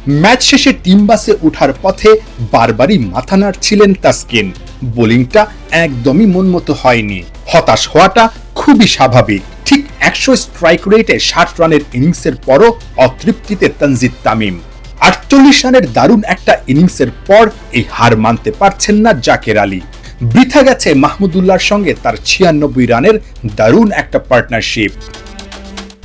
Match শেষে team বাসে ওঠার পথে বারবারই মাথা নাড়ছিলেন তাসকিন। বোলিংটা একদমই মন মতো হয়নি। হতাশ হওয়াটা খুবই স্বাভাবিক। ঠিক 100 স্ট্রাইক রেটে 60 রানের ইনিংসের পরও অতৃপ্তিতে তানজিদ তামিম। 48 রানের দারুণ একটা ইনিংসের পর এই হার মানতে পারছেন না জাকের আলী। বৃথা গেছে মাহমুদুল্লাহর সঙ্গে তার 96 রানের দারুণ একটা পার্টনারশিপ।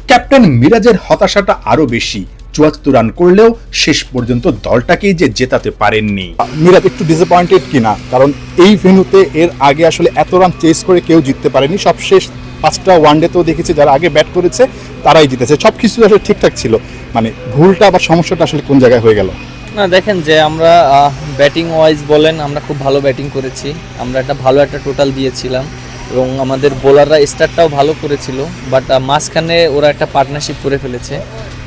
ক্যাপ্টেন মিরাজের হতাশাটা আরো বেশি। 74 রান করলেও শেষ পর্যন্ত দলটাকেই যে জেতাতে পারেননি। মিরাজ একটু ডিসঅ্যাপয়েন্টেড কিনা, কারণ এই ভেন্যুতে এর আগে আসলে এত রান চেস করে কেউ জিততে পারেনি। সবশেষ 5টা ওয়ানডেতেও দেখেছি যারা আগে ব্যাট করেছে তারাই জিতেছে। সব কিছু আসলে ঠিকঠাক ছিল, মানে ভুলটা বা সমস্যাটা আসলে কোন জায়গায় হয়ে গেল? না দেখেন, যে আমরা ব্যাটিং ওয়াইজ বলেন আমরা খুব ভালো ব্যাটিং করেছি, আমরা ভালো একটা টোটাল দিয়েছিলাম এবং আমাদের বোলাররা স্টার্টটাও ভালো করেছিল, বাট মাঝখানে ওরা একটা পার্টনারশিপ করে ফেলেছে,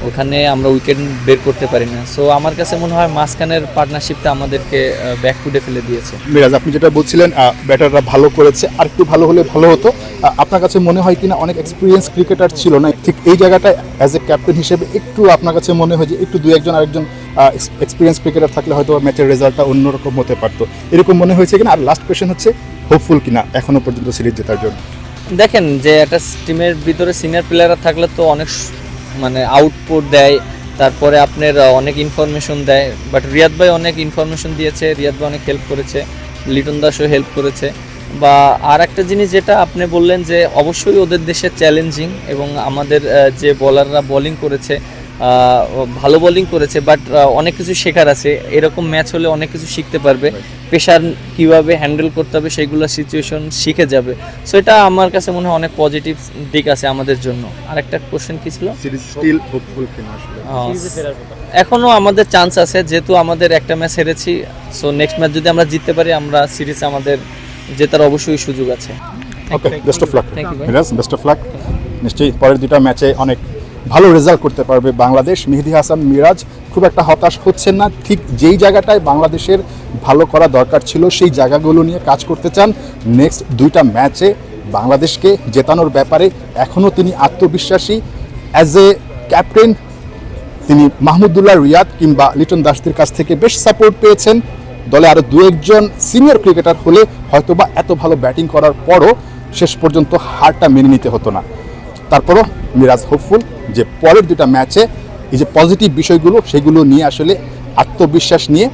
ওখানে আমরা উইকেট বের করতে পারি না। সো আমার কাছে মনে হয় মাঝখানের পার্টনারশিপটা আমাদেরকে ব্যাকফুটে ফেলে দিয়েছে। মিরাজ, আপনি যেটা বলছিলেন ব্যাটাররা ভালো করেছে, আর একটু ভালো হলে ভালো হতো। আপনার কাছে মনে হয় কিনা অনেক এক্সপিরিয়েন্স ক্রিকেটার ছিল না, ঠিক এই জায়গাটায় অ্যাজ এ ক্যাপ্টেন হিসেবে একটু আপনার কাছে মনে হয় যে একটু আরেকজন এক্সপিরিয়েন্স ক্রিকেটার থাকলে হয়তো ম্যাচের রেজাল্টটা অন্যরকম হতে পারতো, এরকম মনে হয়েছে কিনা? আর লাস্ট কোয়েশ্চেন হচ্ছে, হোপফুল কিনা এখনো পর্যন্ত সিরিজ জেতার জন্য? দেখেন, যে একটা টিমের ভিতরে সিনিয়র প্লেয়াররা থাকলে তো অনেক মানে আউটপুট দেয়, তারপরে আপনার অনেক ইনফরমেশন দেয়। বাট রিয়াদ ভাই অনেক ইনফরমেশন দিয়েছে, রিয়াদ ভাই অনেক হেল্প করেছে, লিটন দাসও হেল্প করেছে। বা আর একটা জিনিস যেটা আপনি বললেন যে অবশ্যই ওদের দেশে চ্যালেঞ্জিং, এবং আমাদের যে বোলাররা বোলিং করেছে ভালো বোলিং করেছে, বাট অনেক কিছু শেখার আছে। এরকম ম্যাচ হলে অনেক কিছু শিখতে পারবে, প্রেশার কীভাবে হ্যান্ডেল করতে হবে সেইগুলো সিচুয়েশন শিখে যাবে। সো এটা আমার কাছে মনে হয় অনেক পজিটিভ দিক আছে আমাদের জন্য। আর একটা কোশ্চেন কি ছিল? সিরিজ স্টিল হোপফুল কিনা আসলে? এখনও আমাদের চান্স আছে, যেহেতু আমাদের একটা ম্যাচ হেরেছি। সো নেক্সট ম্যাচ যদি আমরা জিততে পারি, আমরা সিরিজ আমাদের জেতার অবশ্যই সুযোগ আছে। Okay, best of luck Thank you, ভাই। Miraz, best of luck. নিশ্চয়ই পরের দুটো ম্যাচে অনেক ভালো রেজাল্ট করতে পারবে বাংলাদেশ। মেহেদী হাসান মিরাজ খুব একটা হতাশ হচ্ছেন না, ঠিক যেই জায়গাটায় বাংলাদেশের ভালো করা দরকার ছিল সেই জায়গাগুলো নিয়ে কাজ করতে চান। নেক্সট দুইটা ম্যাচে বাংলাদেশকে জেতানোর ব্যাপারে এখনও তিনি আত্মবিশ্বাসী। অ্যাজ এ ক্যাপ্টেন তিনি মাহমুদুল্লাহ রিয়াদ কিংবা লিটন দাসদের কাছ থেকে বেশ সাপোর্ট পেয়েছেন। দলে আরও দু একজন সিনিয়র ক্রিকেটার হলে হয়তোবা এত ভালো ব্যাটিং করার পরও শেষ পর্যন্ত হারটা মেনে নিতে হতো না। তারপরও মিরাজ হোপফুল যে পরের দুটা ম্যাচে এই যে পজিটিভ বিষয়গুলো সেগুলো নিয়ে আসলে আত্মবিশ্বাস নিয়ে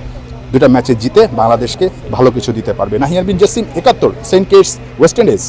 দুটা ম্যাচে জিতে বাংলাদেশকে ভালো কিছু দিতে পারবে। Nahiyar bin Jasim, 71, Saint Kitts, West Indies.